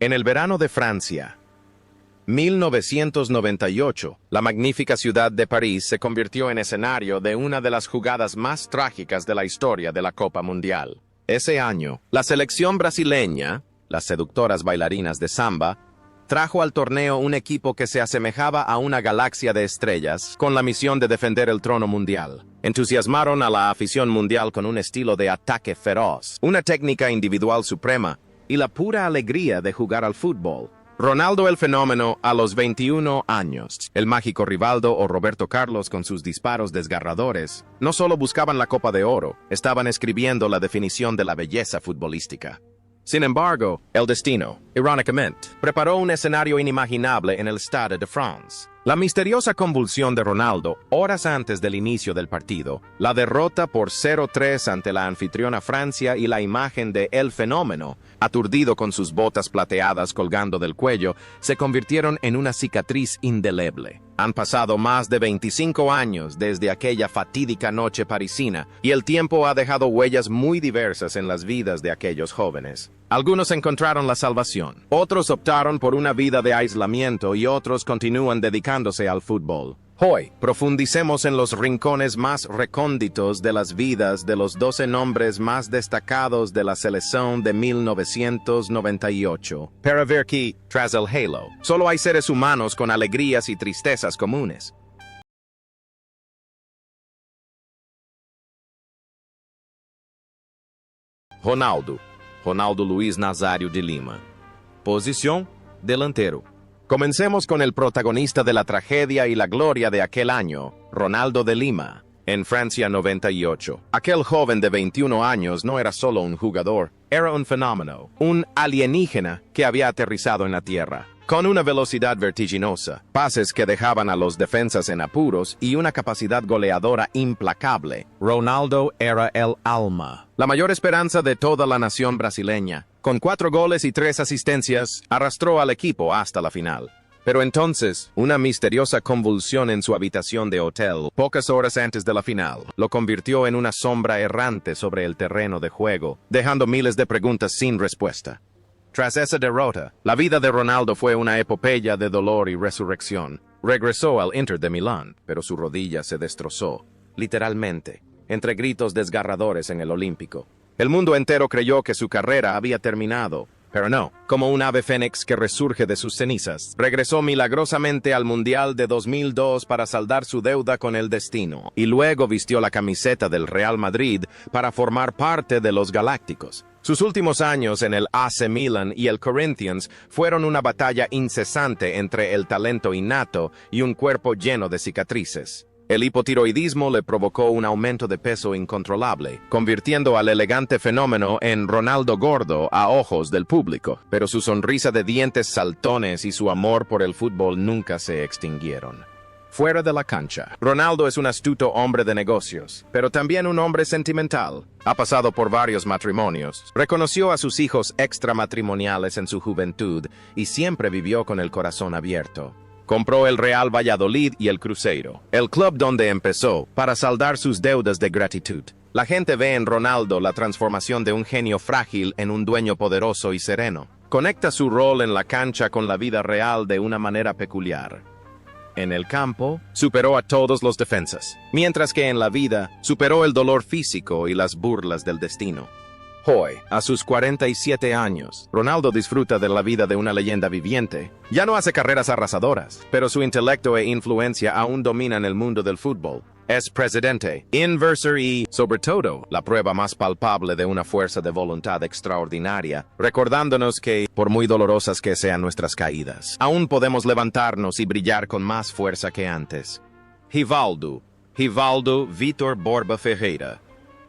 En el verano de Francia, 1998, la magnífica ciudad de París se convirtió en escenario de una de las jugadas más trágicas de la historia de la Copa Mundial. Ese año, la selección brasileña, las seductoras bailarinas de samba, trajo al torneo un equipo que se asemejaba a una galaxia de estrellas con la misión de defender el trono mundial. Entusiasmaron a la afición mundial con un estilo de ataque feroz, una técnica individual suprema y la pura alegría de jugar al fútbol. Ronaldo el Fenómeno a los 21 años, el mágico Rivaldo o Roberto Carlos con sus disparos desgarradores, no solo buscaban la Copa de Oro, estaban escribiendo la definición de la belleza futbolística. Sin embargo, el destino, irónicamente, preparó un escenario inimaginable en el Stade de France. La misteriosa convulsión de Ronaldo, horas antes del inicio del partido, la derrota por 0-3 ante la anfitriona Francia y la imagen de El Fenómeno, aturdido con sus botas plateadas colgando del cuello, se convirtieron en una cicatriz indeleble. Han pasado más de 25 años desde aquella fatídica noche parisina, y el tiempo ha dejado huellas muy diversas en las vidas de aquellos jóvenes. Algunos encontraron la salvación, otros optaron por una vida de aislamiento y otros continúan dedicándose al fútbol. Hoy, profundicemos en los rincones más recónditos de las vidas de los 12 nombres más destacados de la selección de 1998, para ver que, tras el halo, solo hay seres humanos con alegrías y tristezas comunes. Ronaldo Luiz Nazário de Lima. Posición: delantero. Comencemos con el protagonista de la tragedia y la gloria de aquel año, Ronaldo de Lima, en Francia 98. Aquel joven de 21 años no era solo un jugador, era un fenómeno, un alienígena que había aterrizado en la Tierra. Con una velocidad vertiginosa, pases que dejaban a los defensas en apuros y una capacidad goleadora implacable, Ronaldo era el alma, la mayor esperanza de toda la nación brasileña. Con 4 goles y 3 asistencias, arrastró al equipo hasta la final. Pero entonces, una misteriosa convulsión en su habitación de hotel, pocas horas antes de la final, lo convirtió en una sombra errante sobre el terreno de juego, dejando miles de preguntas sin respuesta. Tras esa derrota, la vida de Ronaldo fue una epopeya de dolor y resurrección. Regresó al Inter de Milán, pero su rodilla se destrozó, literalmente, entre gritos desgarradores en el Olímpico. El mundo entero creyó que su carrera había terminado, pero no. Como un ave fénix que resurge de sus cenizas, regresó milagrosamente al Mundial de 2002 para saldar su deuda con el destino, y luego vistió la camiseta del Real Madrid para formar parte de los Galácticos. Sus últimos años en el AC Milan y el Corinthians fueron una batalla incesante entre el talento innato y un cuerpo lleno de cicatrices. El hipotiroidismo le provocó un aumento de peso incontrolable, convirtiendo al elegante fenómeno en Ronaldo gordo a ojos del público, pero su sonrisa de dientes saltones y su amor por el fútbol nunca se extinguieron. Fuera de la cancha, Ronaldo es un astuto hombre de negocios, pero también un hombre sentimental. Ha pasado por varios matrimonios, reconoció a sus hijos extramatrimoniales en su juventud y siempre vivió con el corazón abierto. Compró el Real Valladolid y el Cruzeiro, el club donde empezó, para saldar sus deudas de gratitud. La gente ve en Ronaldo la transformación de un genio frágil en un dueño poderoso y sereno. Conecta su rol en la cancha con la vida real de una manera peculiar. En el campo, superó a todos los defensas, mientras que en la vida, superó el dolor físico y las burlas del destino. Hoy, a sus 47 años, Ronaldo disfruta de la vida de una leyenda viviente. Ya no hace carreras arrasadoras, pero su intelecto e influencia aún dominan el mundo del fútbol. Es presidente, inversor y, sobre todo, la prueba más palpable de una fuerza de voluntad extraordinaria, recordándonos que, por muy dolorosas que sean nuestras caídas, aún podemos levantarnos y brillar con más fuerza que antes. Rivaldo Vitor Borba Ferreira.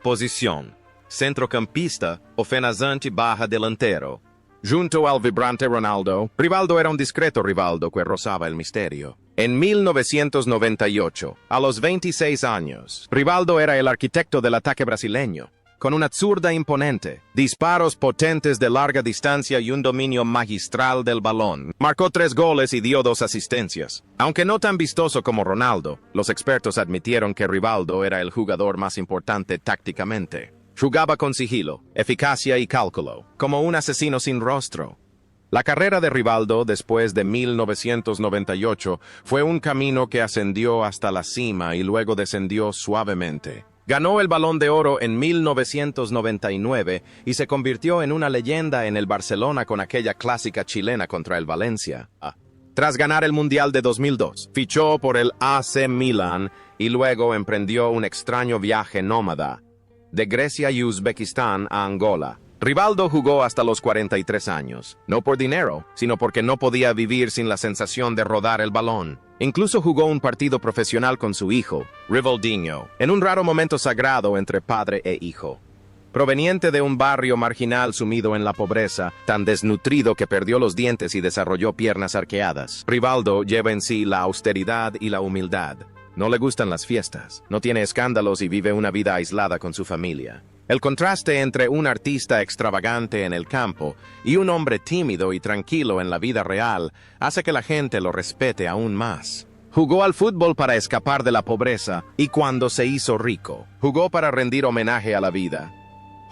Posición: centrocampista o fenazante/delantero. Junto al vibrante Ronaldo, Rivaldo era un discreto Rivaldo que rozaba el misterio. En 1998, a los 26 años, Rivaldo era el arquitecto del ataque brasileño. Con una zurda imponente, disparos potentes de larga distancia y un dominio magistral del balón, marcó 3 goles y dio 2 asistencias. Aunque no tan vistoso como Ronaldo, los expertos admitieron que Rivaldo era el jugador más importante tácticamente. Jugaba con sigilo, eficacia y cálculo, como un asesino sin rostro. La carrera de Rivaldo después de 1998 fue un camino que ascendió hasta la cima y luego descendió suavemente. Ganó el Balón de Oro en 1999 y se convirtió en una leyenda en el Barcelona con aquella clásica chilena contra el Valencia. Tras ganar el Mundial de 2002, fichó por el AC Milan y luego emprendió un extraño viaje nómada de Grecia y Uzbekistán a Angola. Rivaldo jugó hasta los 43 años, no por dinero, sino porque no podía vivir sin la sensación de rodar el balón. Incluso jugó un partido profesional con su hijo, Rivaldinho, en un raro momento sagrado entre padre e hijo. Proveniente de un barrio marginal sumido en la pobreza, tan desnutrido que perdió los dientes y desarrolló piernas arqueadas, Rivaldo lleva en sí la austeridad y la humildad. No le gustan las fiestas, no tiene escándalos y vive una vida aislada con su familia. El contraste entre un artista extravagante en el campo y un hombre tímido y tranquilo en la vida real hace que la gente lo respete aún más. Jugó al fútbol para escapar de la pobreza y cuando se hizo rico, jugó para rendir homenaje a la vida.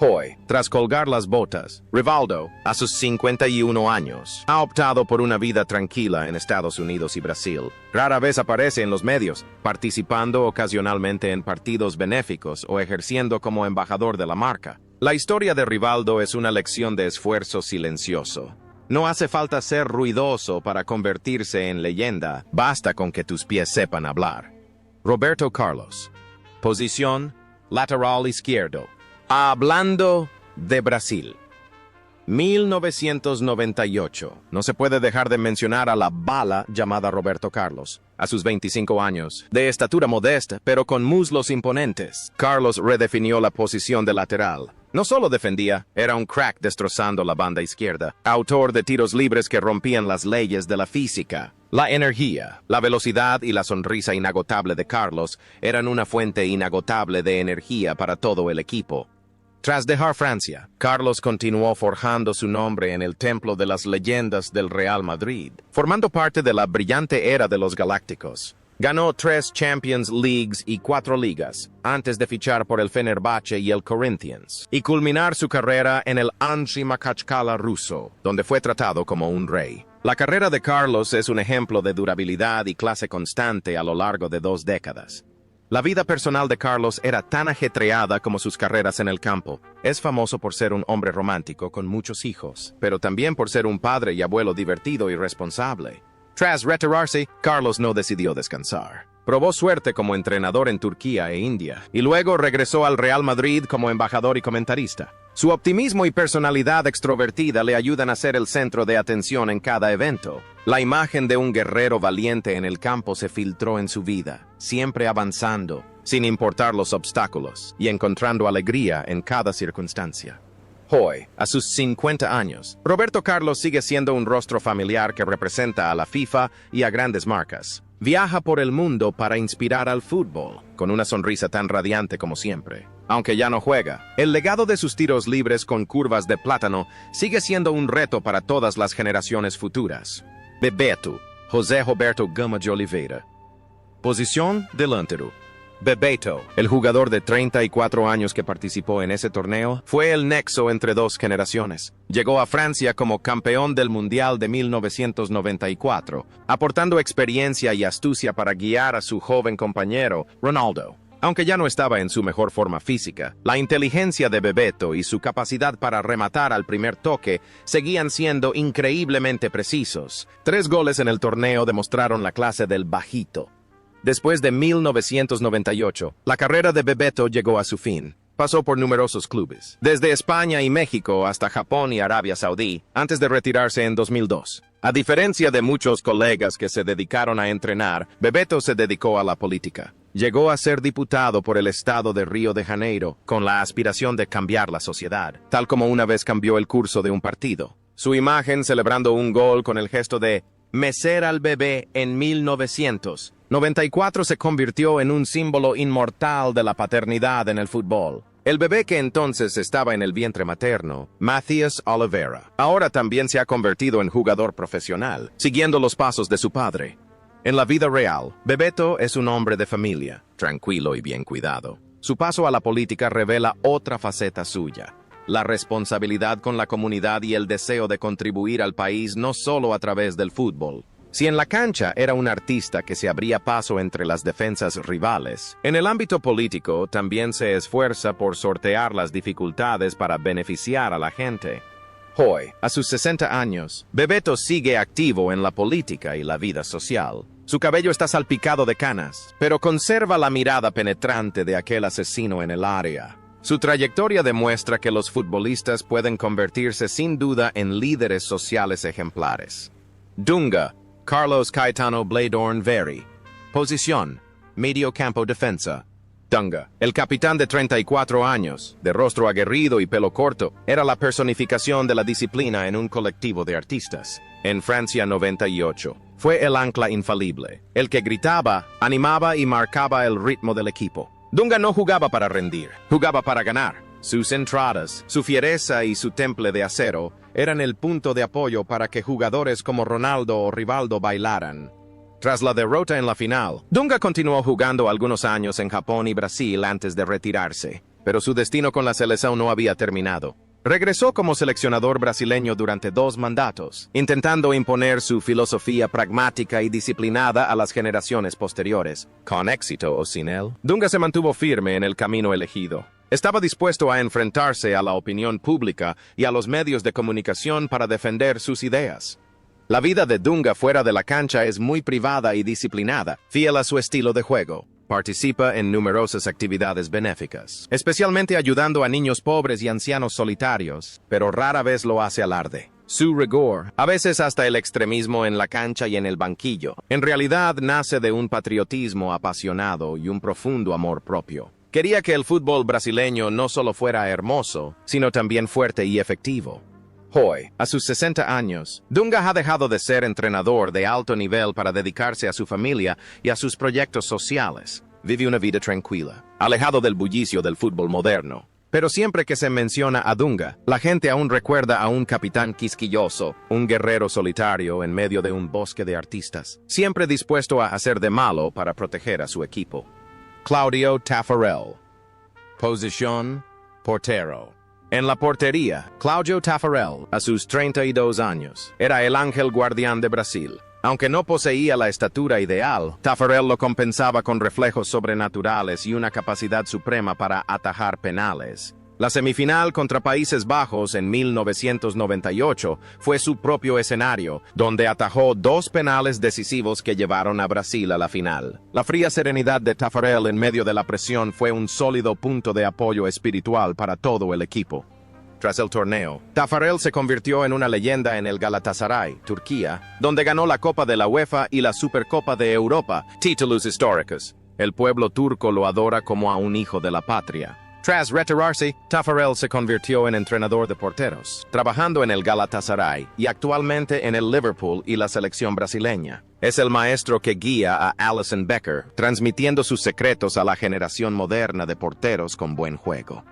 Hoy, tras colgar las botas, Rivaldo, a sus 51 años, ha optado por una vida tranquila en Estados Unidos y Brasil. Rara vez aparece en los medios, participando ocasionalmente en partidos benéficos o ejerciendo como embajador de la marca. La historia de Rivaldo es una lección de esfuerzo silencioso. No hace falta ser ruidoso para convertirse en leyenda, basta con que tus pies sepan hablar. Roberto Carlos. Posición: lateral izquierdo. Hablando de Brasil. 1998. No se puede dejar de mencionar a la bala llamada Roberto Carlos. A sus 25 años, de estatura modesta, pero con muslos imponentes, Carlos redefinió la posición de lateral. No solo defendía, era un crack destrozando la banda izquierda, autor de tiros libres que rompían las leyes de la física. La energía, la velocidad y la sonrisa inagotable de Carlos eran una fuente inagotable de energía para todo el equipo. Tras dejar Francia, Carlos continuó forjando su nombre en el templo de las leyendas del Real Madrid, formando parte de la brillante era de los Galácticos. Ganó 3 Champions Leagues y 4 ligas, antes de fichar por el Fenerbahce y el Corinthians, y culminar su carrera en el Anshy Makachkala ruso, donde fue tratado como un rey. La carrera de Carlos es un ejemplo de durabilidad y clase constante a lo largo de 2 décadas. La vida personal de Carlos era tan ajetreada como sus carreras en el campo. Es famoso por ser un hombre romántico con muchos hijos, pero también por ser un padre y abuelo divertido y responsable. Tras retirarse, Carlos no decidió descansar. Probó suerte como entrenador en Turquía e India, y luego regresó al Real Madrid como embajador y comentarista. Su optimismo y personalidad extrovertida le ayudan a ser el centro de atención en cada evento. La imagen de un guerrero valiente en el campo se filtró en su vida, siempre avanzando, sin importar los obstáculos, y encontrando alegría en cada circunstancia. Hoy, a sus 50 años, Roberto Carlos sigue siendo un rostro familiar que representa a la FIFA y a grandes marcas. Viaja por el mundo para inspirar al fútbol, con una sonrisa tan radiante como siempre. Aunque ya no juega, el legado de sus tiros libres con curvas de plátano sigue siendo un reto para todas las generaciones futuras. Bebeto, José Roberto Gama de Oliveira. Posición: delantero. Bebeto, el jugador de 34 años que participó en ese torneo, fue el nexo entre 2 generaciones. Llegó a Francia como campeón del Mundial de 1994, aportando experiencia y astucia para guiar a su joven compañero, Ronaldo. Aunque ya no estaba en su mejor forma física, la inteligencia de Bebeto y su capacidad para rematar al primer toque seguían siendo increíblemente precisos. 3 goles en el torneo demostraron la clase del bajito. Después de 1998, la carrera de Bebeto llegó a su fin. Pasó por numerosos clubes, desde España y México hasta Japón y Arabia Saudí, antes de retirarse en 2002. A diferencia de muchos colegas que se dedicaron a entrenar, Bebeto se dedicó a la política. Llegó a ser diputado por el estado de Río de Janeiro, con la aspiración de cambiar la sociedad, tal como una vez cambió el curso de un partido. Su imagen celebrando un gol con el gesto de mecer al bebé en 1994 se convirtió en un símbolo inmortal de la paternidad en el fútbol. El bebé que entonces estaba en el vientre materno, Matías Oliveira, ahora también se ha convertido en jugador profesional, siguiendo los pasos de su padre. En la vida real, Bebeto es un hombre de familia, tranquilo y bien cuidado. Su paso a la política revela otra faceta suya. la responsabilidad con la comunidad y el deseo de contribuir al país no solo a través del fútbol. Si en la cancha era un artista que se abría paso entre las defensas rivales, en el ámbito político también se esfuerza por sortear las dificultades para beneficiar a la gente. Hoy, a sus 60 años, Bebeto sigue activo en la política y la vida social. Su cabello está salpicado de canas, pero conserva la mirada penetrante de aquel asesino en el área. Su trayectoria demuestra que los futbolistas pueden convertirse sin duda en líderes sociales ejemplares. Dunga, Carlos Caetano Bladorn Very. Posición: medio campo defensa. Dunga, el capitán de 34 años, de rostro aguerrido y pelo corto, era la personificación de la disciplina en un colectivo de artistas. En Francia 98, fue el ancla infalible, el que gritaba, animaba y marcaba el ritmo del equipo. Dunga no jugaba para rendir, jugaba para ganar. Sus entradas, su fiereza y su temple de acero eran el punto de apoyo para que jugadores como Ronaldo o Rivaldo bailaran. Tras la derrota en la final, Dunga continuó jugando algunos años en Japón y Brasil antes de retirarse, pero su destino con la selección no había terminado. Regresó como seleccionador brasileño durante 2 mandatos, intentando imponer su filosofía pragmática y disciplinada a las generaciones posteriores. Con éxito o sin él, Dunga se mantuvo firme en el camino elegido. Estaba dispuesto a enfrentarse a la opinión pública y a los medios de comunicación para defender sus ideas. La vida de Dunga fuera de la cancha es muy privada y disciplinada, fiel a su estilo de juego. Participa en numerosas actividades benéficas, especialmente ayudando a niños pobres y ancianos solitarios, pero rara vez lo hace alarde. Su rigor, a veces hasta el extremismo en la cancha y en el banquillo, en realidad nace de un patriotismo apasionado y un profundo amor propio. Quería que el fútbol brasileño no solo fuera hermoso, sino también fuerte y efectivo. Hoy, a sus 60 años, Dunga ha dejado de ser entrenador de alto nivel para dedicarse a su familia y a sus proyectos sociales. Vive una vida tranquila, alejado del bullicio del fútbol moderno. Pero siempre que se menciona a Dunga, la gente aún recuerda a un capitán quisquilloso, un guerrero solitario en medio de un bosque de artistas, siempre dispuesto a hacer de malo para proteger a su equipo. Claudio Taffarel. Posición: portero. En la portería, Claudio Taffarel, a sus 32 años, era el ángel guardián de Brasil. Aunque no poseía la estatura ideal, Taffarel lo compensaba con reflejos sobrenaturales y una capacidad suprema para atajar penales. La semifinal contra Países Bajos en 1998 fue su propio escenario, donde atajó 2 penales decisivos que llevaron a Brasil a la final. La fría serenidad de Taffarel en medio de la presión fue un sólido punto de apoyo espiritual para todo el equipo. Tras el torneo, Taffarel se convirtió en una leyenda en el Galatasaray, Turquía, donde ganó la Copa de la UEFA y la Supercopa de Europa, títulos históricos. El pueblo turco lo adora como a un hijo de la patria. Tras retirarse, Taffarel se convirtió en entrenador de porteros, trabajando en el Galatasaray y actualmente en el Liverpool y la selección brasileña. Es el maestro que guía a Alisson Becker, transmitiendo sus secretos a la generación moderna de porteros con buen juego.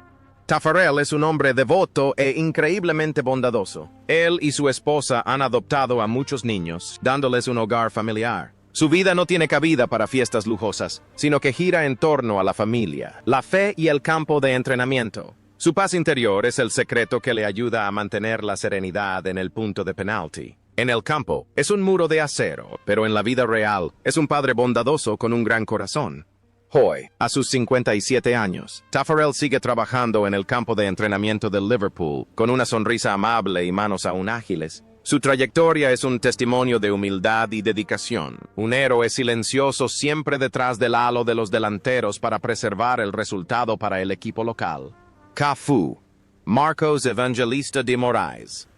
Taffarel es un hombre devoto e increíblemente bondadoso. Él y su esposa han adoptado a muchos niños, dándoles un hogar familiar. Su vida no tiene cabida para fiestas lujosas, sino que gira en torno a la familia, la fe y el campo de entrenamiento. Su paz interior es el secreto que le ayuda a mantener la serenidad en el punto de penalti. En el campo, es un muro de acero, pero en la vida real, es un padre bondadoso con un gran corazón. Hoy, a sus 57 años, Taffarel sigue trabajando en el campo de entrenamiento del Liverpool, con una sonrisa amable y manos aún ágiles. Su trayectoria es un testimonio de humildad y dedicación, un héroe silencioso siempre detrás del halo de los delanteros para preservar el resultado para el equipo local. Cafu, Marcos Evangelista de Moraes.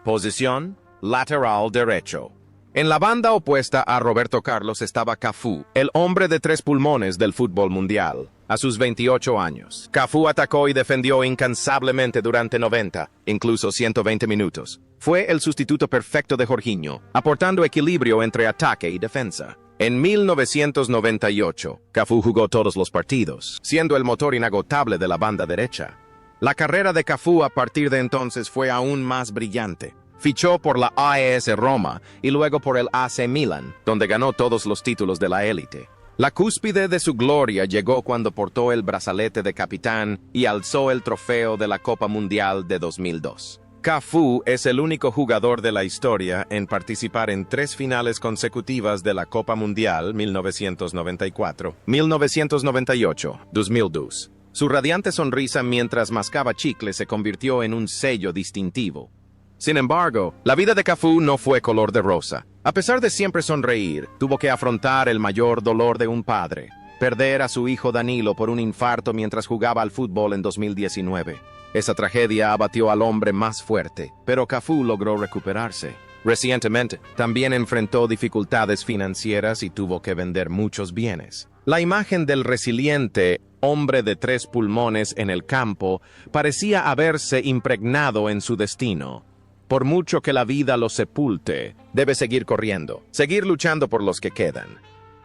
Posición: lateral derecho. En la banda opuesta a Roberto Carlos estaba Cafu, el hombre de 3 pulmones del fútbol mundial. A sus 28 años, Cafu atacó y defendió incansablemente durante 90, incluso 120 minutos. Fue el sustituto perfecto de Jorginho, aportando equilibrio entre ataque y defensa. En 1998, Cafu jugó todos los partidos, siendo el motor inagotable de la banda derecha. La carrera de Cafu a partir de entonces fue aún más brillante. Fichó por la AS Roma y luego por el AC Milan, donde ganó todos los títulos de la élite. La cúspide de su gloria llegó cuando portó el brazalete de capitán y alzó el trofeo de la Copa Mundial de 2002. Cafú es el único jugador de la historia en participar en 3 finales consecutivas de la Copa Mundial 1994, 1998, 2002. Su radiante sonrisa mientras mascaba chicle se convirtió en un sello distintivo. Sin embargo, la vida de Cafú no fue color de rosa. A pesar de siempre sonreír, tuvo que afrontar el mayor dolor de un padre: perder a su hijo Danilo por un infarto mientras jugaba al fútbol en 2019. Esa tragedia abatió al hombre más fuerte, pero Cafú logró recuperarse. Recientemente, también enfrentó dificultades financieras y tuvo que vender muchos bienes. La imagen del resiliente hombre de 3 pulmones en el campo parecía haberse impregnado en su destino. Por mucho que la vida lo sepulte, debe seguir corriendo, seguir luchando por los que quedan.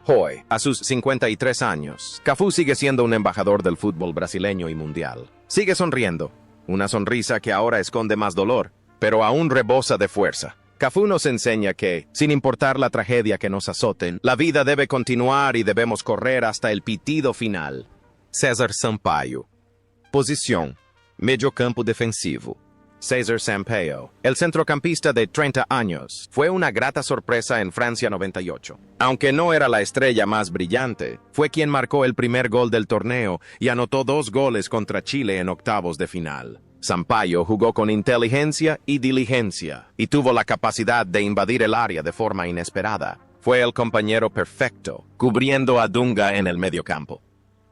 Hoy, a sus 53 años, Cafú sigue siendo un embajador del fútbol brasileño y mundial. Sigue sonriendo, una sonrisa que ahora esconde más dolor, pero aún rebosa de fuerza. Cafú nos enseña que, sin importar la tragedia que nos azoten, la vida debe continuar y debemos correr hasta el pitido final. César Sampaio. Posición: mediocampo defensivo. César Sampaio, el centrocampista de 30 años, fue una grata sorpresa en Francia 98. Aunque no era la estrella más brillante, fue quien marcó el primer gol del torneo y anotó 2 goles contra Chile en octavos de final. Sampaio jugó con inteligencia y diligencia, y tuvo la capacidad de invadir el área de forma inesperada. Fue el compañero perfecto, cubriendo a Dunga en el mediocampo.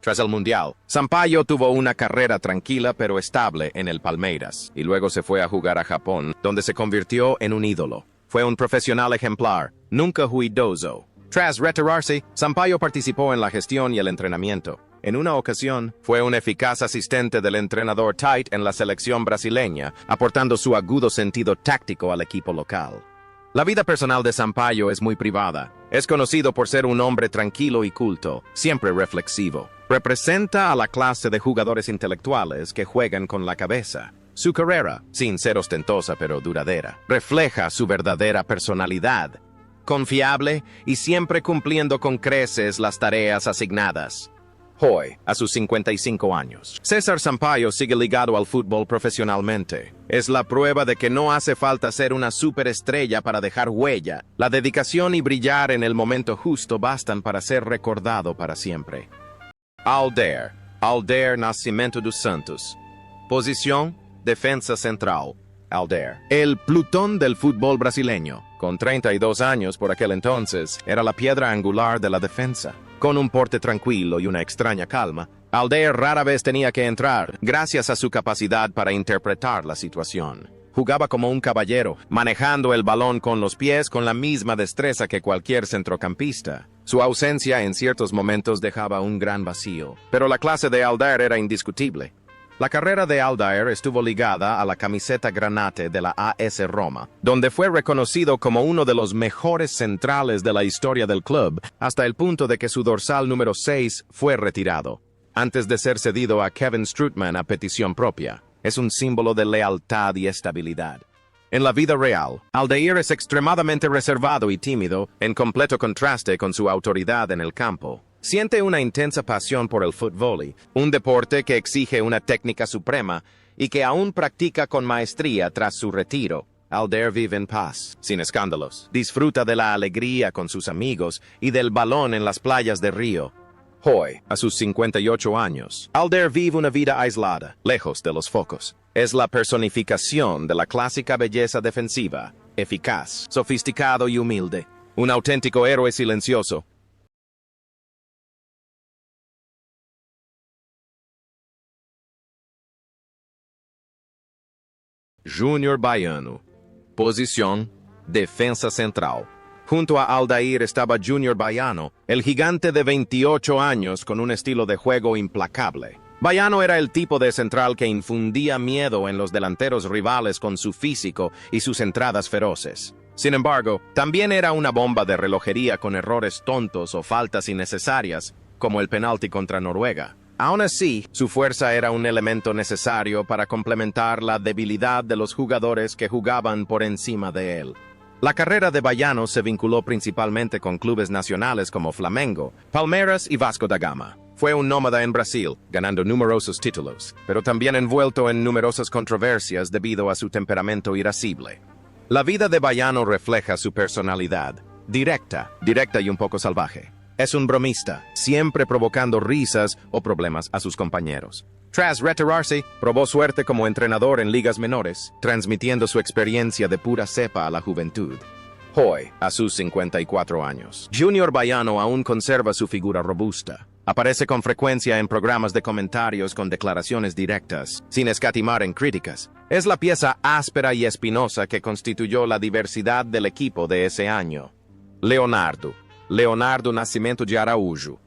Tras el Mundial, Sampaio tuvo una carrera tranquila pero estable en el Palmeiras, y luego se fue a jugar a Japón, donde se convirtió en un ídolo. Fue un profesional ejemplar, nunca ruidoso. Tras retirarse, Sampaio participó en la gestión y el entrenamiento. En una ocasión, fue un eficaz asistente del entrenador Tite en la selección brasileña, aportando su agudo sentido táctico al equipo local. La vida personal de Sampaio es muy privada. Es conocido por ser un hombre tranquilo y culto, siempre reflexivo. Representa a la clase de jugadores intelectuales que juegan con la cabeza. Su carrera, sin ser ostentosa pero duradera, refleja su verdadera personalidad. Confiable y siempre cumpliendo con creces las tareas asignadas. Hoy, a sus 55 años, César Sampaio sigue ligado al fútbol profesionalmente. Es la prueba de que no hace falta ser una superestrella para dejar huella. La dedicación y brillar en el momento justo bastan para ser recordado para siempre. Aldair Nascimento dos Santos. Posición: defensa central. Aldair, el Plutón del fútbol brasileño. Con 32 años por aquel entonces, era la piedra angular de la defensa. Con un porte tranquilo y una extraña calma, Aldair rara vez tenía que entrar, gracias a su capacidad para interpretar la situación. Jugaba como un caballero, manejando el balón con los pies con la misma destreza que cualquier centrocampista. Su ausencia en ciertos momentos dejaba un gran vacío, pero la clase de Aldair era indiscutible. La carrera de Aldair estuvo ligada a la camiseta granate de la AS Roma, donde fue reconocido como uno de los mejores centrales de la historia del club, hasta el punto de que su dorsal número 6 fue retirado, antes de ser cedido a Kevin Strootman a petición propia. Es un símbolo de lealtad y estabilidad. En la vida real, Aldair es extremadamente reservado y tímido, en completo contraste con su autoridad en el campo. Siente una intensa pasión por el fútbol, un deporte que exige una técnica suprema y que aún practica con maestría tras su retiro. Aldair vive en paz, sin escándalos. Disfruta de la alegría con sus amigos y del balón en las playas de Río. Hoy, a sus 58 años, Aldair vive una vida aislada, lejos de los focos. Es la personificación de la clásica belleza defensiva, eficaz, sofisticado y humilde. Un auténtico héroe silencioso. Júnior Baiano. Posición: defensa central. Junto a Aldair estaba Júnior Baiano, el gigante de 28 años con un estilo de juego implacable. Baiano era el tipo de central que infundía miedo en los delanteros rivales con su físico y sus entradas feroces. Sin embargo, también era una bomba de relojería con errores tontos o faltas innecesarias, como el penalti contra Noruega. Aún así, su fuerza era un elemento necesario para complementar la debilidad de los jugadores que jugaban por encima de él. La carrera de Baiano se vinculó principalmente con clubes nacionales como Flamengo, Palmeiras y Vasco da Gama. Fue un nómada en Brasil, ganando numerosos títulos, pero también envuelto en numerosas controversias debido a su temperamento irascible. La vida de Baiano refleja su personalidad, directa y un poco salvaje. Es un bromista, siempre provocando risas o problemas a sus compañeros. Tras retirarse, probó suerte como entrenador en ligas menores, transmitiendo su experiencia de pura cepa a la juventud. Hoy, a sus 54 años, Junior Baiano aún conserva su figura robusta. Aparece con frecuencia en programas de comentarios con declaraciones directas, sin escatimar en críticas. Es la pieza áspera y espinosa que constituyó la diversidad del equipo de ese año. Leonardo Nascimento de Araújo.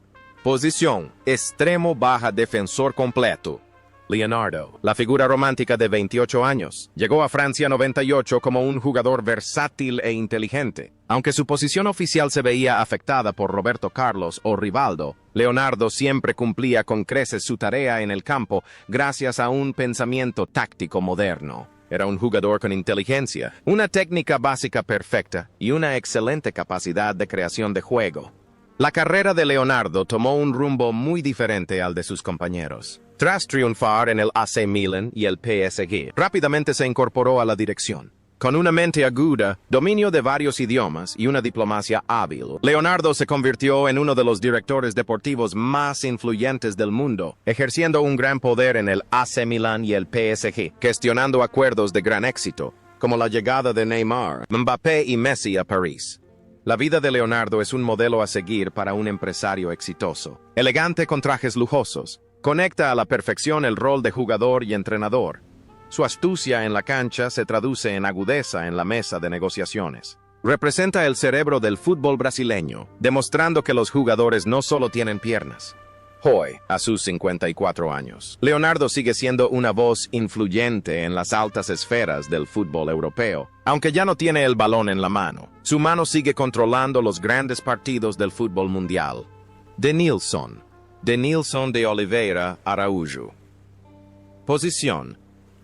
Posición: extremo baja defensor completo. Leonardo, la figura romántica de 28 años, llegó a Francia 98 como un jugador versátil e inteligente. Aunque su posición oficial se veía afectada por Roberto Carlos o Rivaldo, Leonardo siempre cumplía con creces su tarea en el campo gracias a un pensamiento táctico moderno. Era un jugador con inteligencia, una técnica básica perfecta y una excelente capacidad de creación de juego. La carrera de Leonardo tomó un rumbo muy diferente al de sus compañeros. Tras triunfar en el AC Milan y el PSG, rápidamente se incorporó a la dirección. Con una mente aguda, dominio de varios idiomas y una diplomacia hábil, Leonardo se convirtió en uno de los directores deportivos más influyentes del mundo, ejerciendo un gran poder en el AC Milan y el PSG, gestionando acuerdos de gran éxito, como la llegada de Neymar, Mbappé y Messi a París. La vida de Leonardo es un modelo a seguir para un empresario exitoso. Elegante con trajes lujosos, conecta a la perfección el rol de jugador y entrenador. Su astucia en la cancha se traduce en agudeza en la mesa de negociaciones. Representa el cerebro del fútbol brasileño, demostrando que los jugadores no solo tienen piernas. Hoy, a sus 54 años, Leonardo sigue siendo una voz influyente en las altas esferas del fútbol europeo. Aunque ya no tiene el balón en la mano, su mano sigue controlando los grandes partidos del fútbol mundial. Denilson de Oliveira Araújo. Posición: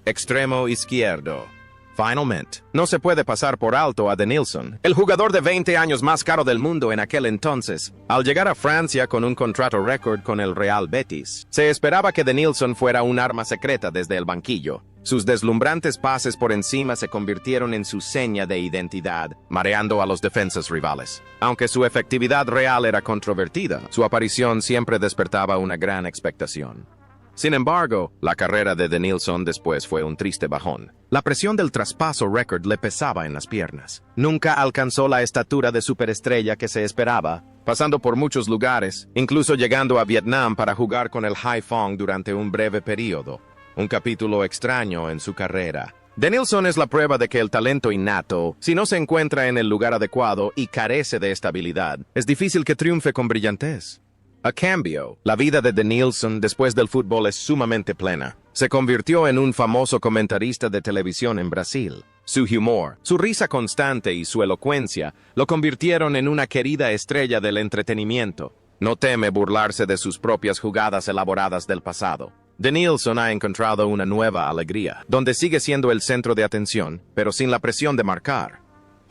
extremo izquierdo. Finalmente, no se puede pasar por alto a Denilson, el jugador de 20 años más caro del mundo en aquel entonces. Al llegar a Francia con un contrato récord con el Real Betis, se esperaba que Denilson fuera un arma secreta desde el banquillo. Sus deslumbrantes pases por encima se convirtieron en su seña de identidad, mareando a los defensas rivales. Aunque su efectividad real era controvertida, su aparición siempre despertaba una gran expectación. Sin embargo, la carrera de Denilson después fue un triste bajón. La presión del traspaso récord le pesaba en las piernas. Nunca alcanzó la estatura de superestrella que se esperaba, pasando por muchos lugares, incluso llegando a Vietnam para jugar con el Haiphong durante un breve periodo. Un capítulo extraño en su carrera. Denilson es la prueba de que el talento innato, si no se encuentra en el lugar adecuado y carece de estabilidad, es difícil que triunfe con brillantez. A cambio, la vida de Denilson después del fútbol es sumamente plena. Se convirtió en un famoso comentarista de televisión en Brasil. Su humor, su risa constante y su elocuencia lo convirtieron en una querida estrella del entretenimiento. No teme burlarse de sus propias jugadas elaboradas del pasado. Denilson ha encontrado una nueva alegría, donde sigue siendo el centro de atención, pero sin la presión de marcar.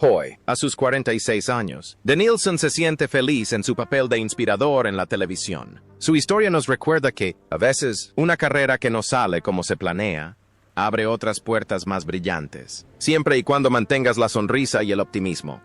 Hoy, a sus 46 años, Denilson se siente feliz en su papel de inspirador en la televisión. Su historia nos recuerda que, a veces, una carrera que no sale como se planea, abre otras puertas más brillantes, siempre y cuando mantengas la sonrisa y el optimismo.